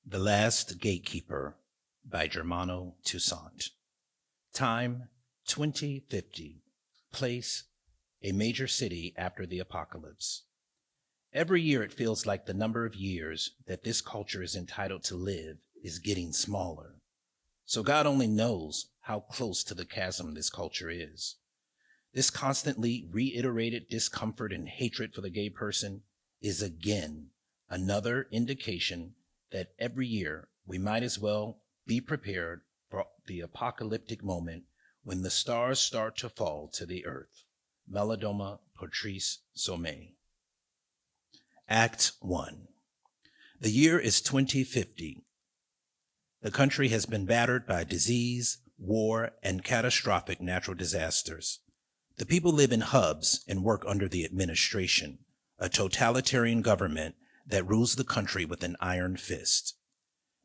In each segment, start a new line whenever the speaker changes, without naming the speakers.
The Last Gatekeeper by Germono Toussaint. Time, 2050. Place, a major city after the apocalypse. Every year it feels like the number of years that this culture is entitled to live is getting smaller. So God only knows how close to the chasm this culture is. This constantly reiterated discomfort and hatred for the gay person is again another indication that every year we might as well be prepared for the apocalyptic moment when the stars start to fall to the earth. Melodoma Patrice Sommet. Act 1. The year is 2050. The country has been battered by disease, war, and catastrophic natural disasters. The people live in hubs and work under the administration, a totalitarian government that rules the country with an iron fist.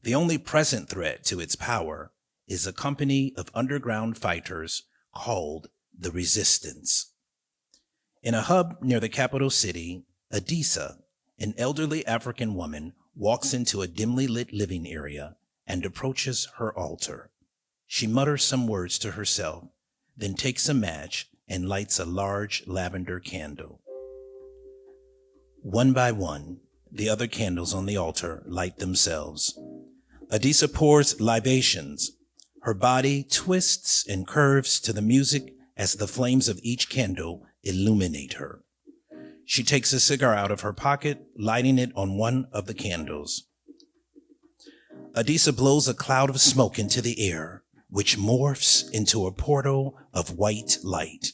The only present threat to its power is a company of underground fighters called the Resistance. In a hub near the capital city, Adisa, an elderly African woman, walks into a dimly lit living area and approaches her altar. She mutters some words to herself, then takes a match and lights a large lavender candle. One by one, the other candles on the altar light themselves. Adisa pours libations. Her body twists and curves to the music as the flames of each candle illuminate her. She takes a cigar out of her pocket, lighting it on one of the candles. Adisa blows a cloud of smoke into the air, which morphs into a portal of white light.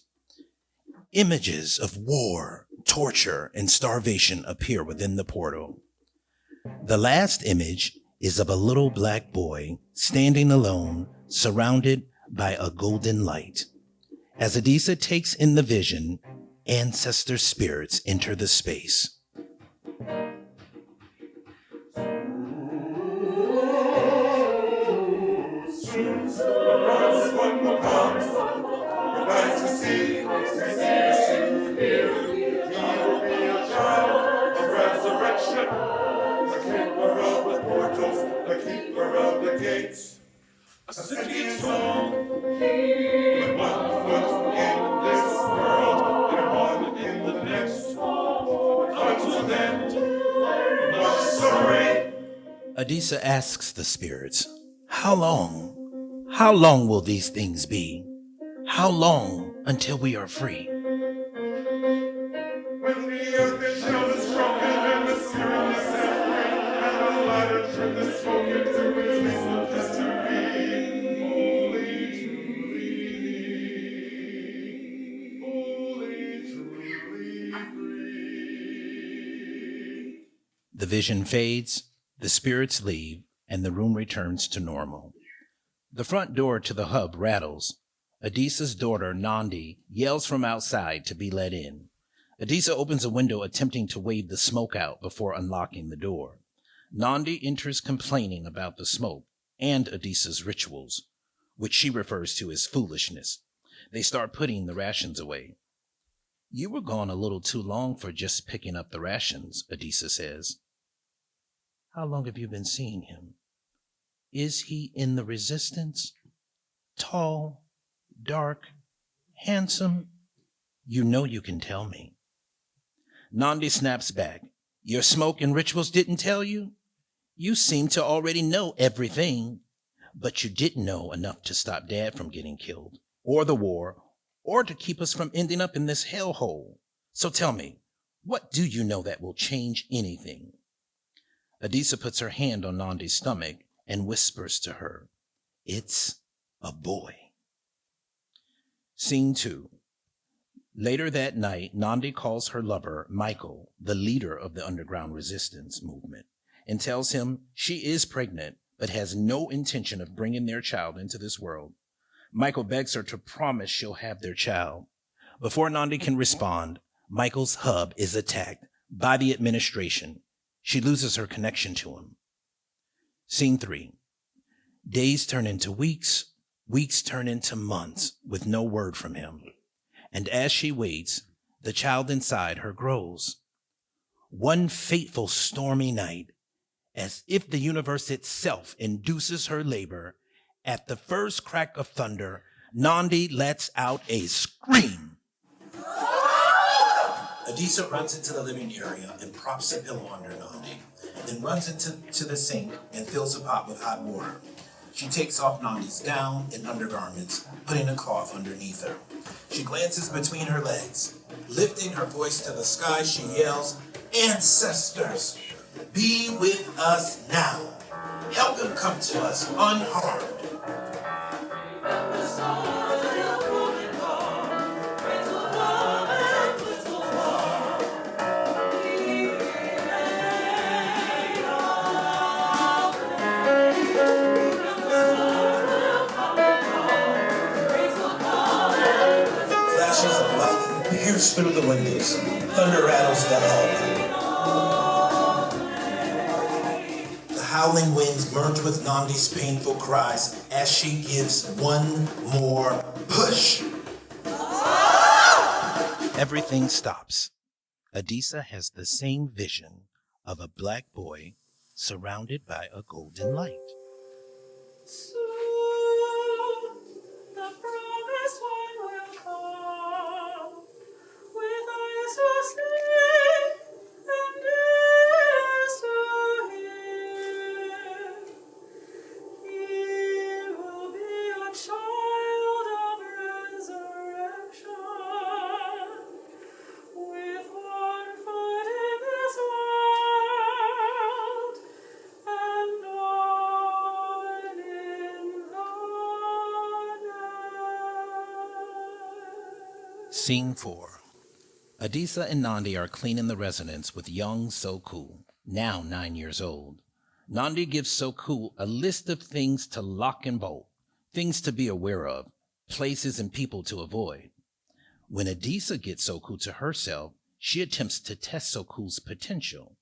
Images of war, torture, and starvation appear within the portal. The last image is of a little black boy standing alone, surrounded by a golden light. As Adisa takes in the vision, ancestor spirits enter the space.
The keeper of the gates, a city's home, with 1 foot in this world and 1 in the next. Until then, much sorry.
Adisa asks the spirits, How long? How long will these things be? How long until we are free?
When the earth is shown as broken and the spirit is set free, and the lighter trim the smoke into its recent history. Holy, truly free.
The vision fades, the spirits leave, and the room returns to normal. The front door to the hub rattles. Adisa's daughter, Nandi, yells from outside to be let in. Adisa opens a window attempting to wave the smoke out before unlocking the door. Nandi enters complaining about the smoke and Adisa's rituals, which she refers to as foolishness. They start putting the rations away. You were gone a little too long for just picking up the rations, Adisa says. How long have you been seeing him? Is he in the Resistance? Tall, dark, handsome? You know you can tell me. Nandi snaps back. Your smoke and rituals didn't tell you? You seem to already know everything, but you didn't know enough to stop Dad from getting killed, or the war, or to keep us from ending up in this hellhole. So tell me, what do you know that will change anything? Adisa puts her hand on Nandi's stomach and whispers to her, It's a boy. Scene 2. Later that night, Nandi calls her lover, Michael, the leader of the underground resistance movement, and tells him she is pregnant, but has no intention of bringing their child into this world. Michael begs her to promise she'll have their child. Before Nandi can respond, Michael's hub is attacked by the administration. She loses her connection to him. Scene 3. Days turn into weeks, weeks turn into months with no word from him. And as she waits, the child inside her grows. One fateful stormy night, as if the universe itself induces her labor. At the first crack of thunder, Nandi lets out a scream. Adisa runs into the living area and props a pillow under Nandi, then runs into the sink and fills a pot with hot water. She takes off Nandi's gown and undergarments, putting a cloth underneath her. She glances between her legs. Lifting her voice to the sky, she yells, "Ancestors, be with us now. Help him come to us unharmed." Flashes of lightning pierce through the windows. Thunder rattles the hall. The howling winds merge with Nandi's painful cries as she gives one more push. Everything stops. Adisa has the same vision of a black boy surrounded by a golden light.
Soon the promised one will come, with eyes to see and ears to hear. He will be a child of resurrection, with one foot in this world and one in the next.
Scene 4. Adisa and Nandi are cleaning the residence with young Soku, now 9 years old. Nandi gives Soku a list of things to lock and bolt, things to be aware of, places and people to avoid. When Adisa gets Soku to herself, she attempts to test Soku's potential,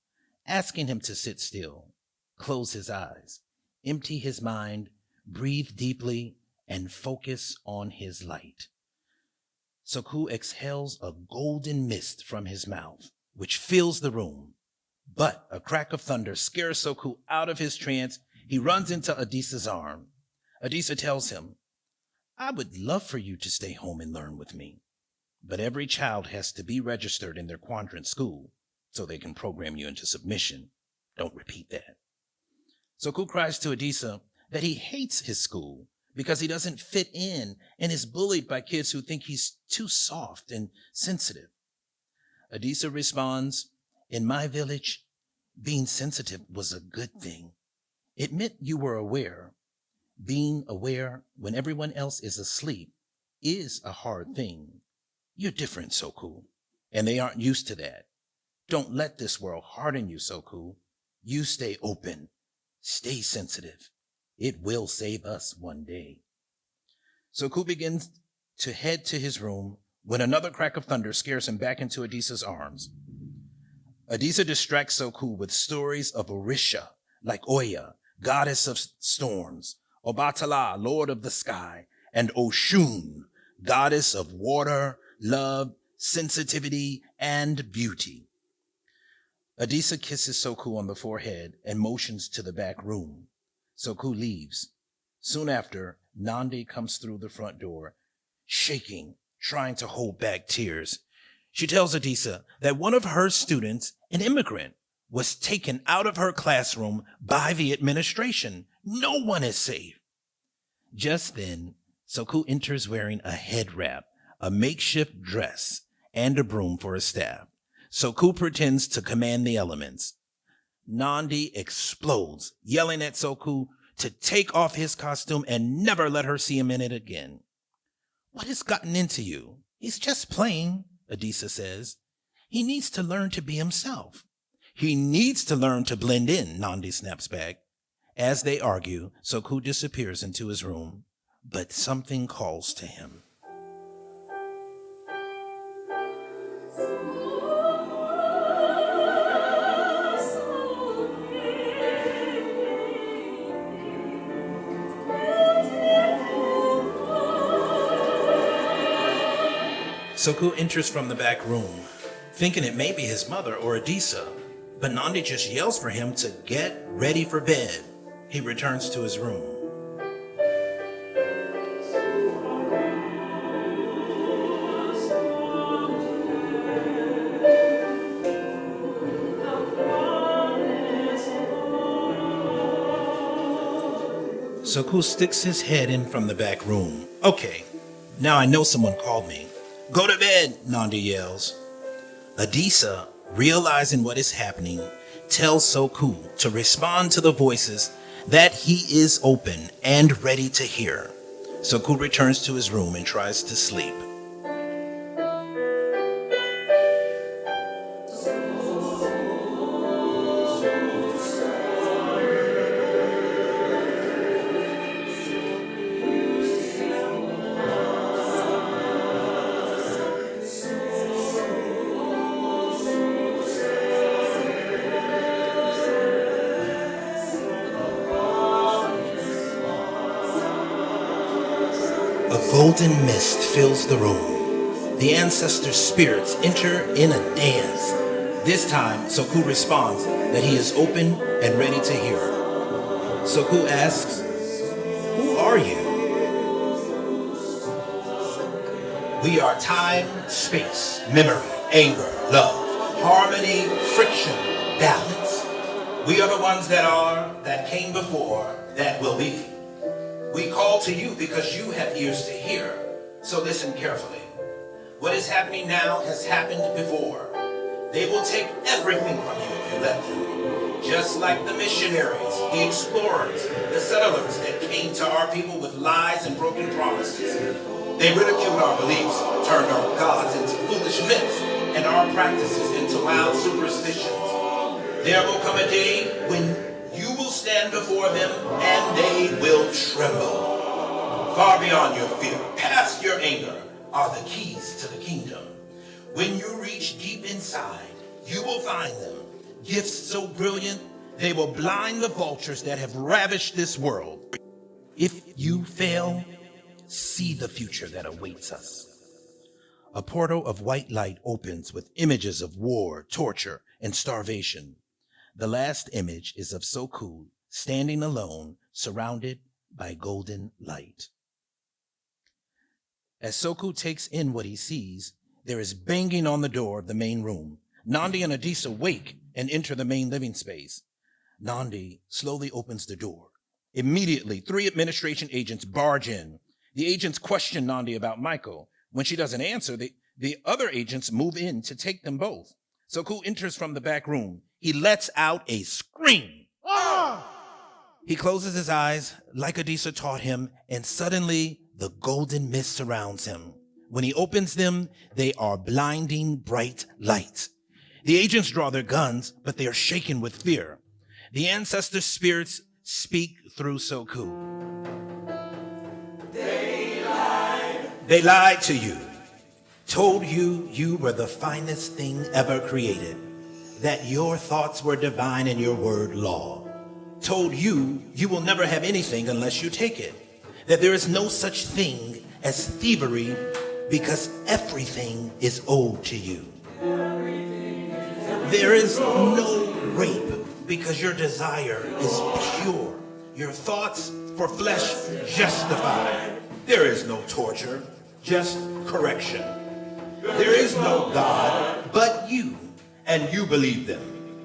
asking him to sit still, close his eyes, empty his mind, breathe deeply, and focus on his light. Soku exhales a golden mist from his mouth, which fills the room. But a crack of thunder scares Soku out of his trance. He runs into Adisa's arm. Adisa tells him, "I would love for you to stay home and learn with me. But every child has to be registered in their quadrant school so they can program you into submission. Don't repeat that." Soku cries to Adisa that he hates his school because he doesn't fit in and is bullied by kids who think he's too soft and sensitive. Adisa responds, "In my village, being sensitive was a good thing. It meant you were aware. Being aware when everyone else is asleep is a hard thing. You're different, Soku, and they aren't used to that. Don't let this world harden you, Soku. You stay open. Stay sensitive. It will save us one day." Soku begins to head to his room when another crack of thunder scares him back into Adisa's arms. Adisa distracts Soku with stories of Orisha, like Oya, goddess of storms, Obatala, lord of the sky, and Oshun, goddess of water, love, sensitivity, and beauty. Adisa kisses Soku on the forehead and motions to the back room. Soku leaves. Soon after, Nandi comes through the front door, shaking, trying to hold back tears. She tells Adisa that one of her students, an immigrant, was taken out of her classroom by the administration. No one is safe. Just then, Soku enters wearing a head wrap, a makeshift dress, and a broom for a staff. Soku pretends to command the elements. Nandi explodes, yelling at Soku to take off his costume and never let her see him in it again. "What has gotten into you? He's just playing," Adisa says. "He needs to learn to be himself." "He needs to learn to blend in," Nandi snaps back. As they argue, Soku disappears into his room, but something calls to him. Soku enters from the back room, thinking it may be his mother or Adisa, but Nandi just yells for him to get ready for bed. He returns to his room. Soku sticks his head in from the back room. Okay, now I know someone called me. Go to bed, Nandi yells. Adisa, realizing what is happening, tells Soku to respond to the voices that he is open and ready to hear. Soku returns to his room and tries to sleep. A golden mist fills the room. The ancestor spirits enter in a dance. This time, Soku responds that he is open and ready to hear. Soku asks, "Who are you?" We are time, space, memory, anger, love, harmony, friction, balance. We are the ones that are, that came before, that will be. We call to you because you have ears to hear, so listen carefully. What is happening now has happened before. They will take everything from you if you let them. Just like the missionaries, the explorers, the settlers that came to our people with lies and broken promises. They ridiculed our beliefs, turned our gods into foolish myths, and our practices into wild superstitions. There will come a day when you will stand before them and they will tremble. Far beyond your fear, past your anger, are the keys to the kingdom. When you reach deep inside, you will find them. Gifts so brilliant, they will blind the vultures that have ravished this world. If you fail, see the future that awaits us. A portal of white light opens with images of war, torture, and starvation. The last image is of Soku standing alone, surrounded by golden light. As Soku takes in what he sees, there is banging on the door of the main room. Nandi and Adisa wake and enter the main living space. Nandi slowly opens the door. Immediately, 3 administration agents barge in. The agents question Nandi about Michael. When she doesn't answer, the other agents move in to take them both. Soku enters from the back room. He lets out a scream. Ah! He closes his eyes like Adisa taught him, and suddenly the golden mist surrounds him. When he opens them, they are blinding bright lights. The agents draw their guns, but they are shaken with fear. The ancestor spirits speak through Soku. They lied to you, told you you were the finest thing ever created, that your thoughts were divine and your word law, told you you will never have anything unless you take it, that there is no such thing as thievery because everything is owed to you. There is no rape because your desire is pure, your thoughts for flesh justified. There is no torture, just correction. There is no God but you, and you believe them.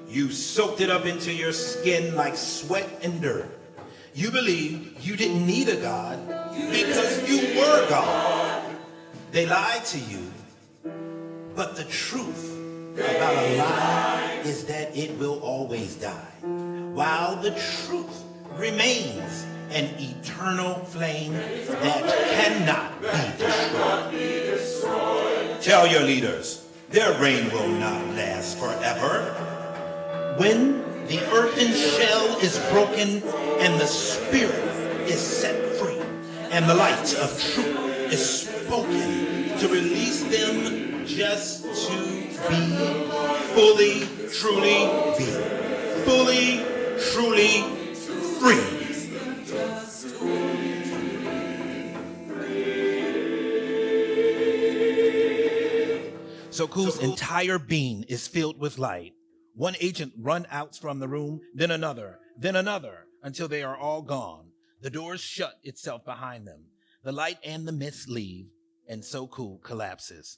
You soaked it up into your skin like sweat and dirt. You believed you didn't need a God because you were God. They lied to you, but the truth about a lie is that it will always die, while the truth remains an eternal flame that cannot be destroyed. Tell your leaders, their reign will not last forever. When the earthen shell is broken and the spirit is set free and the light of truth is spoken to release them just to be fully, truly be. Fully, truly free. Soku's entire being is filled with light. One agent runs out from the room, then another, until they are all gone. The doors shut itself behind them. The light and the mist leave, and Soku collapses.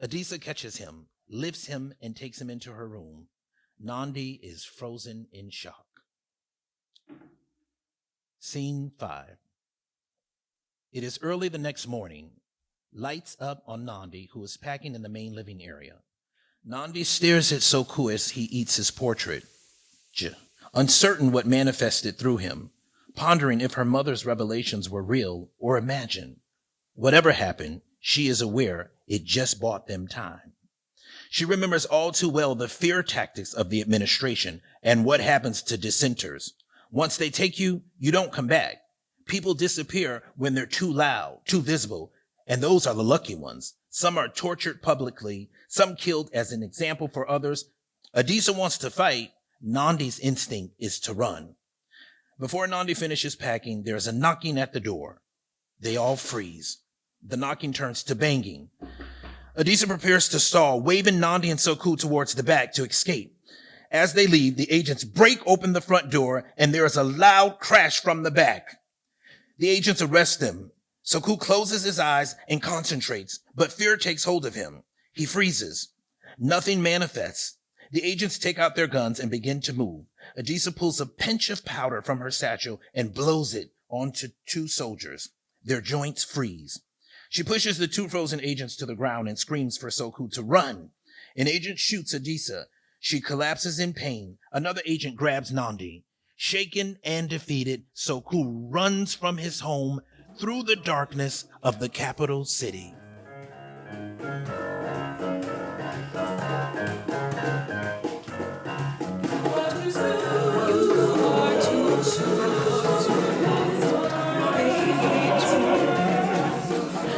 Adisa catches him, lifts him, and takes him into her room. Nandi is frozen in shock. Scene 5. It is early the next morning. Lights up on Nandi, who is packing in the main living area. Nandi stares at Soku as he eats his portrait, uncertain what manifested through him, pondering if her mother's revelations were real or imagined. Whatever happened, she is aware it just bought them time. She remembers all too well the fear tactics of the administration and what happens to dissenters. Once they take you, you don't come back. People disappear when they're too loud, too visible, and those are the lucky ones. Some are tortured publicly, some killed as an example for others. Adisa wants to fight. Nandi's instinct is to run. Before Nandi finishes packing, there's a knocking at the door. They all freeze. The knocking turns to banging. Adisa prepares to stall, waving Nandi and Soku towards the back to escape. As they leave, the agents break open the front door, and there is a loud crash from the back. The agents arrest them. Soku closes his eyes and concentrates, but fear takes hold of him. He freezes. Nothing manifests. The agents take out their guns and begin to move. Adisa pulls a pinch of powder from her satchel and blows it onto 2 soldiers. Their joints freeze. She pushes the 2 frozen agents to the ground and screams for Soku to run. An agent shoots Adisa. She collapses in pain. Another agent grabs Nandi. Shaken and defeated, Soku runs from his home through the darkness of the capital city.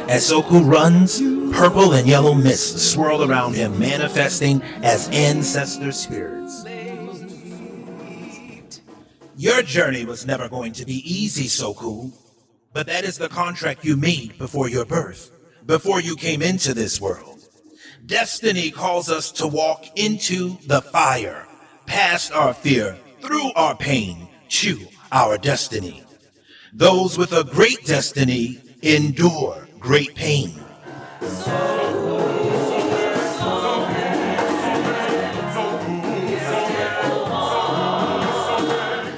As Soku runs, purple and yellow mists swirl around him, manifesting as ancestor spirits. Your journey was never going to be easy, Soku, but that is the contract you made before your birth, before you came into this world. Destiny calls us to walk into the fire, past our fear, through our pain, to our destiny. Those with a great destiny endure great pain.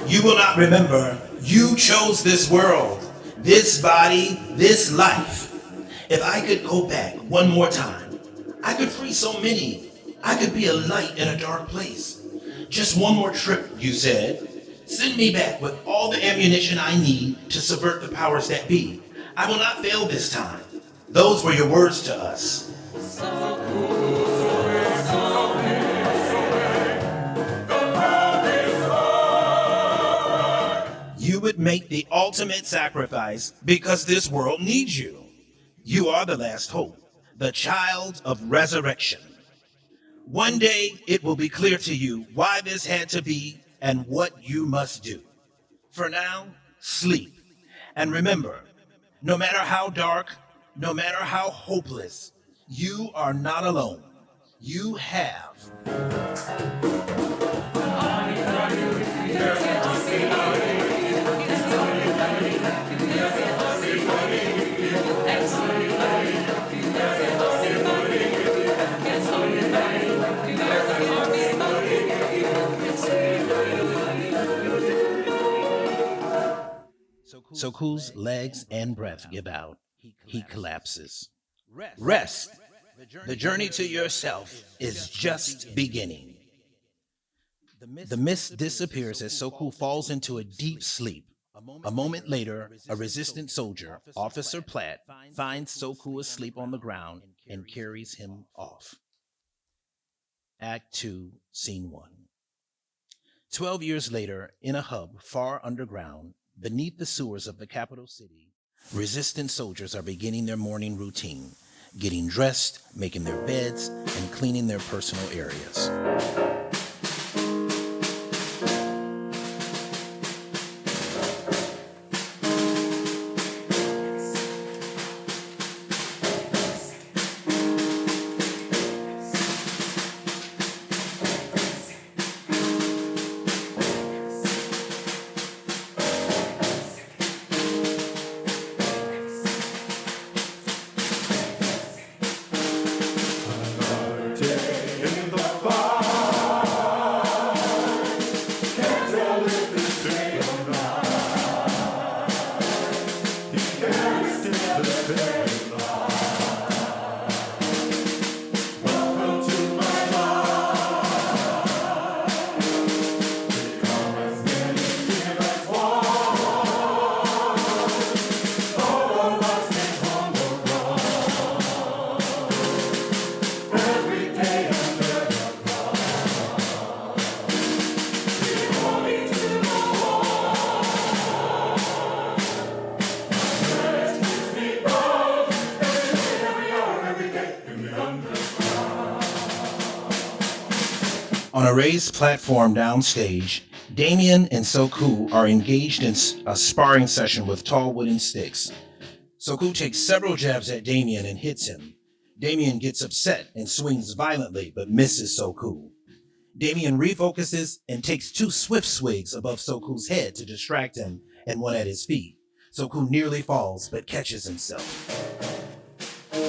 You will not remember you chose this world, this body, this life. If I could go back one more time, I could free so many. I could be a light in a dark place. Just one more trip, you said. Send me back with all the ammunition I need to subvert the powers that be. I will not fail this time. Those were your words to us. You would make the ultimate sacrifice because this world needs you. You are the last hope, the child of resurrection. One day it will be clear to you why this had to be and what you must do. For now, sleep. And remember, no matter how dark, no matter how hopeless, you are not alone. You have. Soku's legs and breath give out. He collapses. Rest. The journey to yourself is just beginning. The mist disappears as Soku falls into a deep sleep. A moment later, a resistant soldier, Officer Platt, finds Soku asleep on the ground and carries him off. Act 2, Scene 1. 12 years later, in a hub far underground, beneath the sewers of the capital city, resistant soldiers are beginning their morning routine, getting dressed, making their beds, and cleaning their personal areas. a raised platform downstage, Damien and Soku are engaged in a sparring session with tall wooden sticks. Soku takes several jabs at Damien and hits him. Damien gets upset and swings violently but misses Soku. Damien refocuses and takes 2 swift swigs above Soku's head to distract him and one at his feet. Soku nearly falls but catches himself.
Too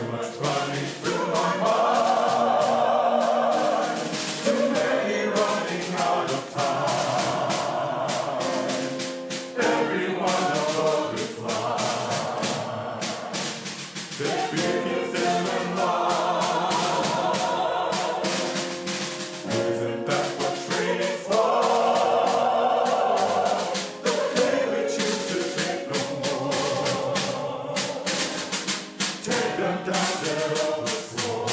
much running through my mind, too many running out of time. Everyone a butterfly, their beacons in the mind. Isn't that what training's for? The day we choose to take no more. Take them down there on the floor.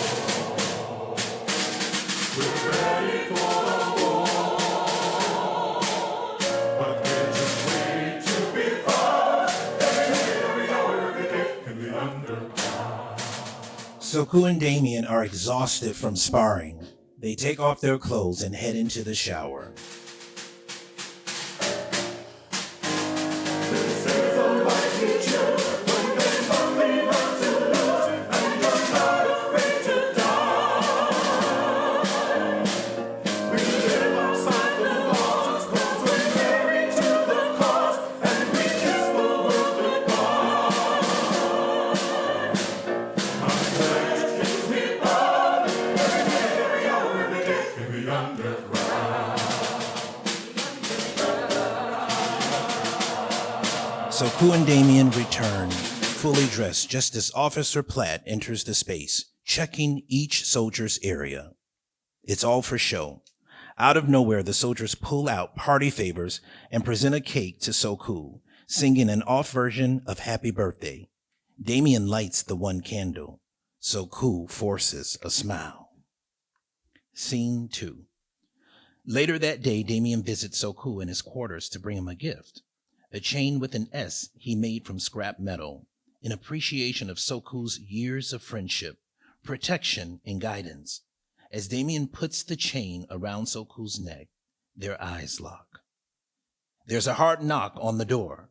We're ready for the war, but we're just waiting to be found. Every hour, every day in the underground.
Soku and Damien are exhausted from sparring. They take off their clothes and head into the shower.
This is a life you choose when there's nothing left to lose and you're not afraid to die. We live outside the laws, cause we're married to the cause, and we kiss the world goodbye. My pledge keeps me bound, every hour, every day in the underground.
Soku and Damien return, fully dressed just as Officer Platt enters the space, checking each soldier's area. It's all for show. Out of nowhere, the soldiers pull out party favors and present a cake to Soku, singing an off version of Happy Birthday. Damien lights the one candle. Soku forces a smile. Scene 2. Later that day, Damien visits Soku in his quarters to bring him a gift. A chain with an S he made from scrap metal, in appreciation of Soku's years of friendship, protection, and guidance. As Damien puts the chain around Soku's neck, their eyes lock. There's a hard knock on the door.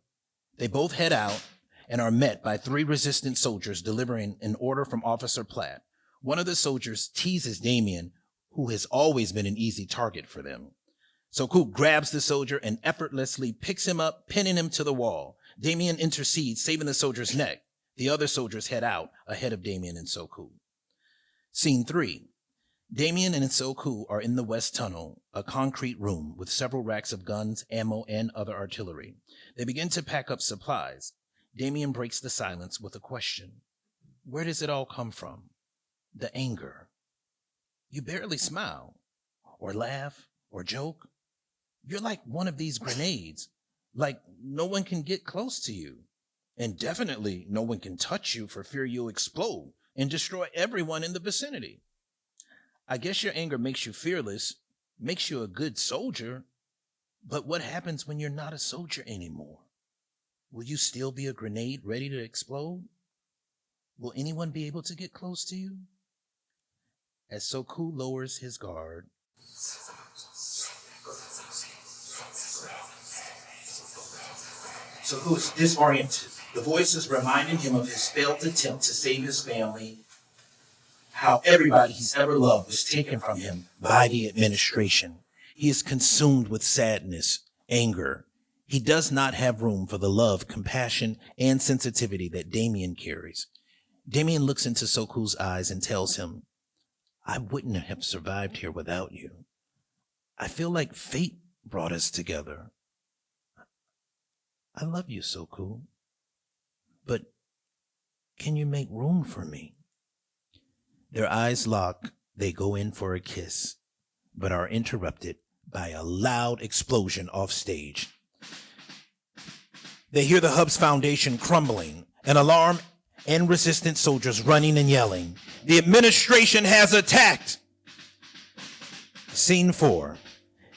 They both head out and are met by 3 resistant soldiers delivering an order from Officer Platt. One of the soldiers teases Damien, who has always been an easy target for them. Soku grabs the soldier and effortlessly picks him up, pinning him to the wall. Damien intercedes, saving the soldier's neck. The other soldiers head out ahead of Damien and Soku. Scene 3. Damien and Soku are in the West Tunnel, a concrete room with several racks of guns, ammo, and other artillery. They begin to pack up supplies. Damien breaks the silence with a question. Where does it all come from? The anger. You barely smile, or laugh, or joke. You're like one of these grenades, like no one can get close to you. And definitely no one can touch you for fear you'll explode and destroy everyone in the vicinity. I guess your anger makes you fearless, makes you a good soldier, but what happens when you're not a soldier anymore? Will you still be a grenade ready to explode? Will anyone be able to get close to you? As Soku lowers his guard, Soku is disoriented. The voices reminding him of his failed attempt to save his family, how everybody he's ever loved was taken from him by the administration. He is consumed with sadness, anger. He does not have room for the love, compassion, and sensitivity that Damien carries. Damien looks into Soku's eyes and tells him, I wouldn't have survived here without you. I feel like fate brought us together. I love you, Soku. But can you make room for me? Their eyes lock. They go in for a kiss, but are interrupted by a loud explosion off stage. They hear the Hub's Foundation crumbling, an alarm, and resistant soldiers running and yelling. The administration has attacked! Scene 4.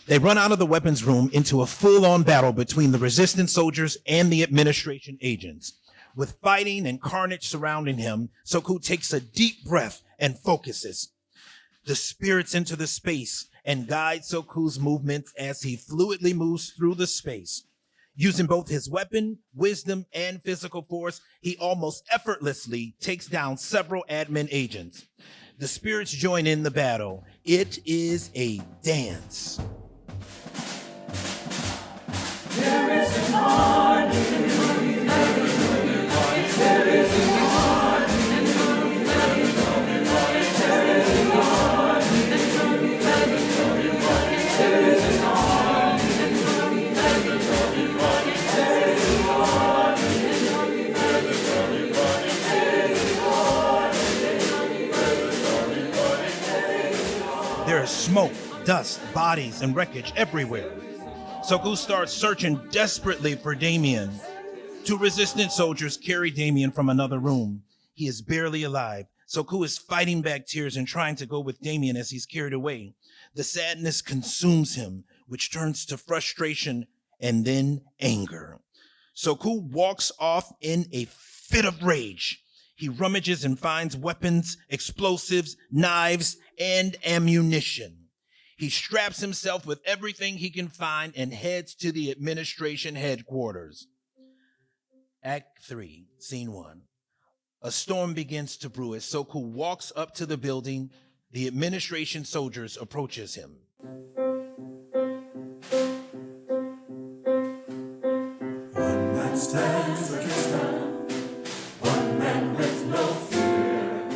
They run out of the weapons room into a full-on battle between the resistance soldiers and the administration agents. With fighting and carnage surrounding him, Soku takes a deep breath and focuses. The spirits enter the space and guide Soku's movements as he fluidly moves through the space. Using both his weapon, wisdom, and physical force, he almost effortlessly takes down several admin agents. The spirits join in the battle. It is a dance.
There is an army. There is an army. There is an army.
There is smoke, dust, bodies, and wreckage everywhere. Soku starts searching desperately for Damien. Two resistant soldiers carry Damien from another room. He is barely alive. Soku is fighting back tears and trying to go with Damien as he's carried away. The sadness consumes him, which turns to frustration and then anger. Soku walks off in a fit of rage. He rummages and finds weapons, explosives, knives, and ammunition. He straps himself with everything he can find and heads to the administration headquarters. Act 3, Scene 1. A storm begins to brew as Soku walks up to the building. The administration soldiers approaches him.
One man stands against them, one man with no fear.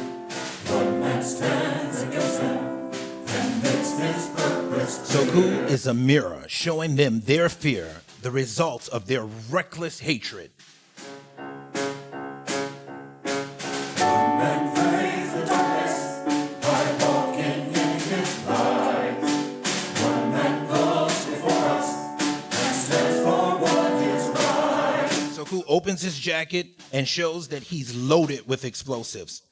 One man stands against them and makes his purpose clear.
Soku is a mirror showing them their fear, the results of their reckless hatred.
One man plays the darkness by walking in his light. One man goes before us and stands for what is right.
Soku opens his jacket and shows that he's loaded with explosives.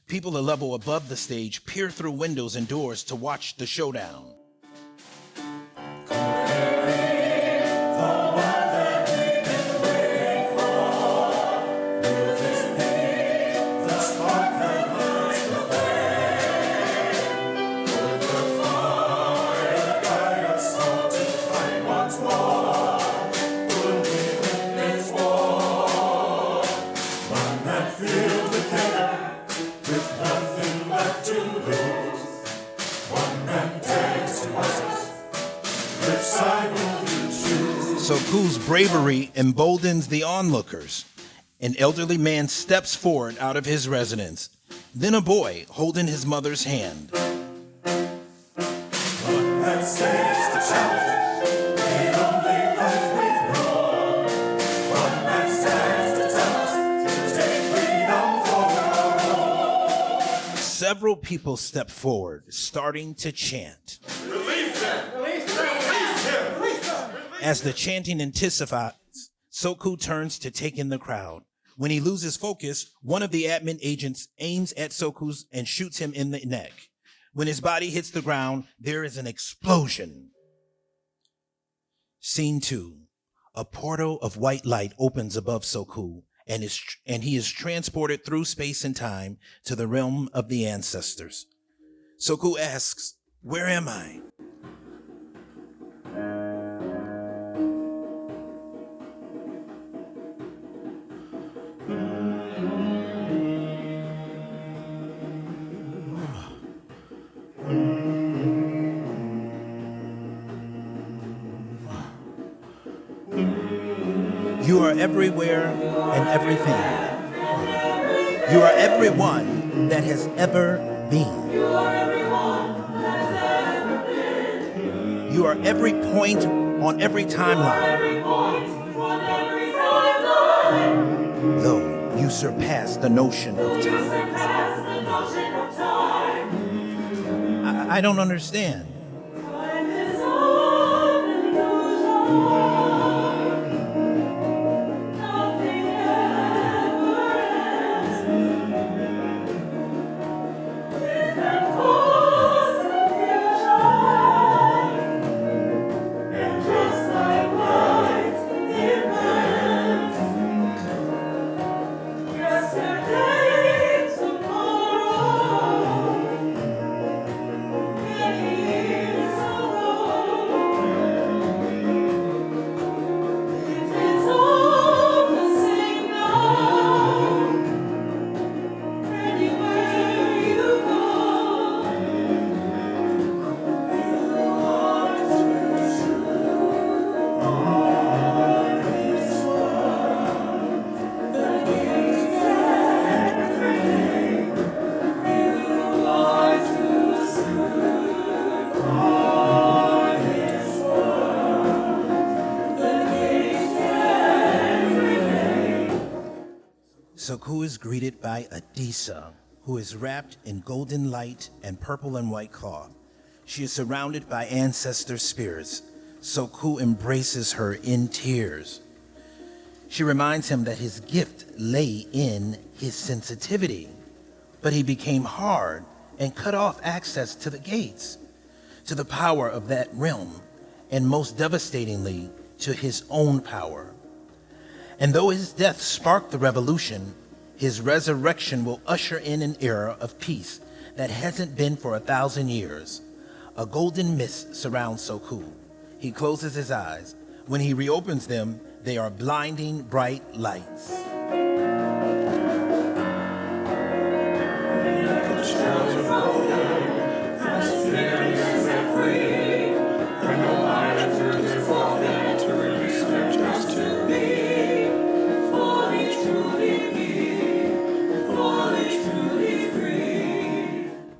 People a level above the stage peer through windows and doors to watch the showdown. Soku's bravery emboldens the onlookers. An elderly man steps forward out of his residence. Then a boy holding his mother's hand.
One man says to challenge the only life we've known. One man stands to tell us to take freedom for our own.
Several people step forward, starting to chant.
Release them! Release them! Release him! Release them!
As the chanting intensifies, Soku turns to take in the crowd. When he loses focus, one of the admin agents aims at Soku's and shoots him in the neck. When his body hits the ground, there is an explosion. Scene 2. A portal of white light opens above Soku, and he is transported through space and time to the realm of the ancestors. Soku asks, "Where am I?" You are everywhere and everything. You are everyone that has ever been. You are every point on every timeline. Though you surpass the notion of time. I don't understand. Soku is greeted by Adisa, who is wrapped in golden light and purple and white cloth. She is surrounded by ancestor spirits. Soku embraces her in tears. She reminds him that his gift lay in his sensitivity, but he became hard and cut off access to the gates, to the power of that realm, and most devastatingly, to his own power. And though his death sparked the revolution, his resurrection will usher in an era of peace that hasn't been for 1,000 years. A golden mist surrounds Soku. He closes his eyes. When he reopens them, they are blinding bright lights.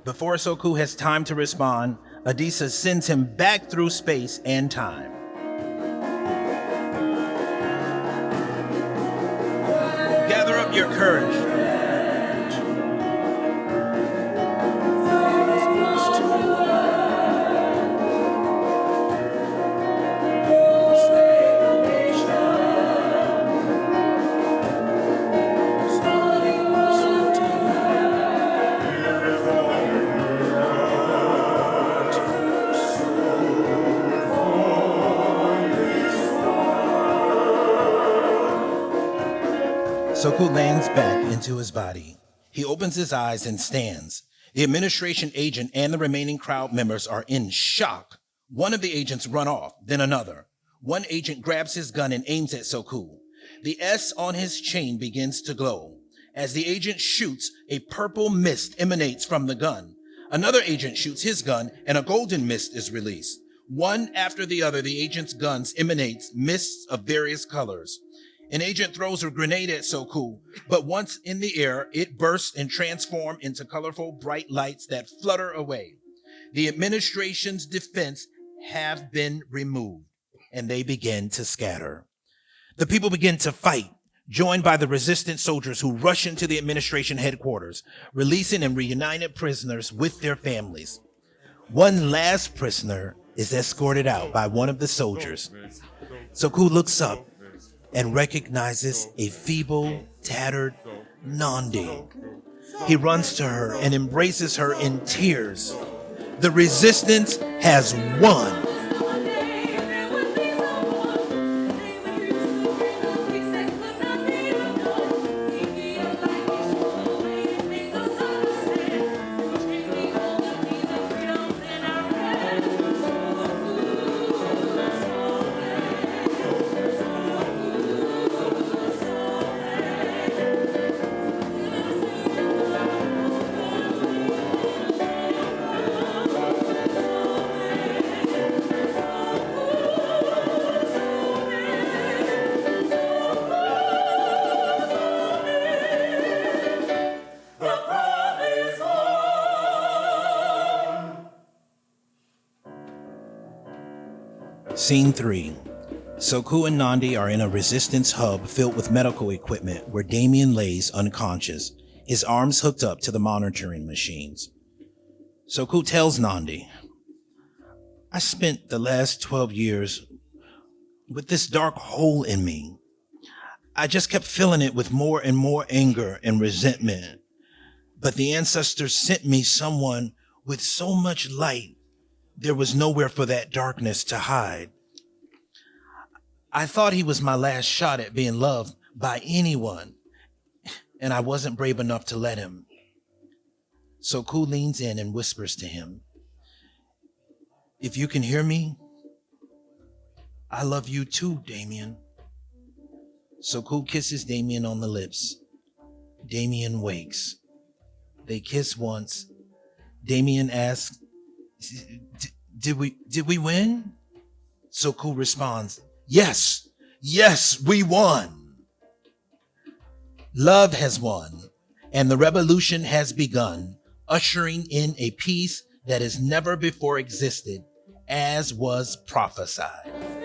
Before Soku has time to respond, Adisa sends him back through space and time. Gather up your courage. Soku lands back into his body. He opens his eyes and stands. The administration agent and the remaining crowd members are in shock. One of the agents run off, then another. One agent grabs his gun and aims at Soku. The S on his chain begins to glow. As the agent shoots, a purple mist emanates from the gun. Another agent shoots his gun and a golden mist is released. One after the other, the agent's guns emanates mists of various colors. An agent throws a grenade at Soku, but once in the air, it bursts and transforms into colorful, bright lights that flutter away. The administration's defense have been removed, and they begin to scatter. The people begin to fight, joined by the resistant soldiers who rush into the administration headquarters, releasing and reunited prisoners with their families. One last prisoner is escorted out by one of the soldiers. Soku looks up and recognizes a feeble, tattered Nandi. He runs to her and embraces her in tears. The resistance has won. Scene 3. Soku and Nandi are in a resistance hub filled with medical equipment where Damien lays unconscious, his arms hooked up to the monitoring machines. Soku tells Nandi, "I spent the last 12 years with this dark hole in me. I just kept filling it with more and more anger and resentment. But the ancestors sent me someone with so much light, there was nowhere for that darkness to hide. I thought he was my last shot at being loved by anyone, and I wasn't brave enough to let him." Soku leans in and whispers to him, "If you can hear me, I love you too, Damien." Soku kisses Damien on the lips. Damien wakes. They kiss once. Damien asks, Did we win?" Soku responds, Yes, we won. Love has won, and the revolution has begun, ushering in a peace that has never before existed, as was prophesied.